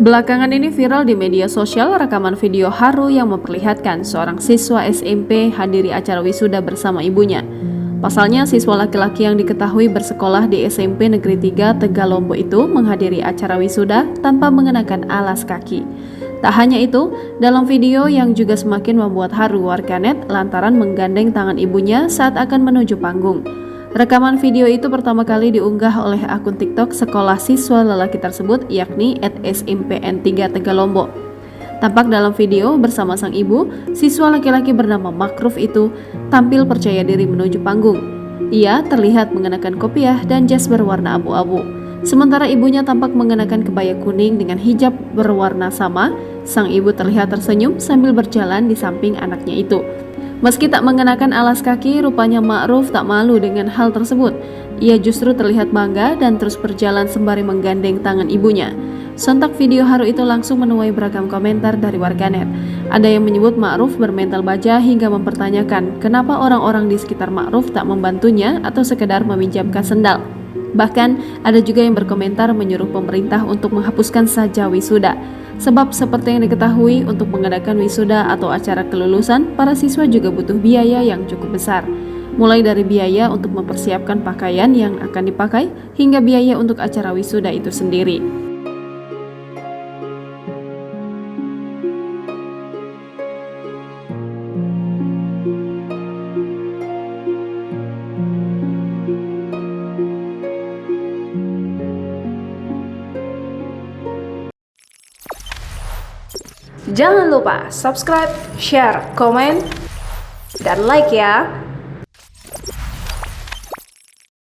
Belakangan ini viral di media sosial rekaman video haru yang memperlihatkan seorang siswa SMP hadiri acara wisuda bersama ibunya. Pasalnya, siswa laki-laki yang diketahui bersekolah di SMP Negeri 3 Tegalombo itu menghadiri acara wisuda tanpa mengenakan alas kaki. Tak hanya itu, dalam video yang juga semakin membuat haru warganet lantaran menggandeng tangan ibunya saat akan menuju panggung. Rekaman video itu pertama kali diunggah oleh akun TikTok sekolah siswa lelaki tersebut, yakni @smpn3 Tegalombo. Tampak dalam video bersama sang ibu, siswa laki-laki bernama Makruf itu tampil percaya diri menuju panggung. Ia terlihat mengenakan kopiah dan jas berwarna abu-abu. Sementara ibunya tampak mengenakan kebaya kuning dengan hijab berwarna sama. Sang ibu terlihat tersenyum sambil berjalan di samping anaknya itu. Meski tak mengenakan alas kaki, rupanya Makruf tak malu dengan hal tersebut. Ia justru terlihat bangga dan terus berjalan sembari menggandeng tangan ibunya. Sontak video haru itu langsung menuai beragam komentar dari warganet. Ada yang menyebut Makruf bermental baja hingga mempertanyakan kenapa orang-orang di sekitar Makruf tak membantunya atau sekedar meminjamkan sendal. Bahkan ada juga yang berkomentar menyuruh pemerintah untuk menghapuskan saja wisuda. Sebab seperti yang diketahui, untuk mengadakan wisuda atau acara kelulusan, para siswa juga butuh biaya yang cukup besar. Mulai dari biaya untuk mempersiapkan pakaian yang akan dipakai, hingga biaya untuk acara wisuda itu sendiri. Jangan lupa subscribe, share, komen, dan like ya.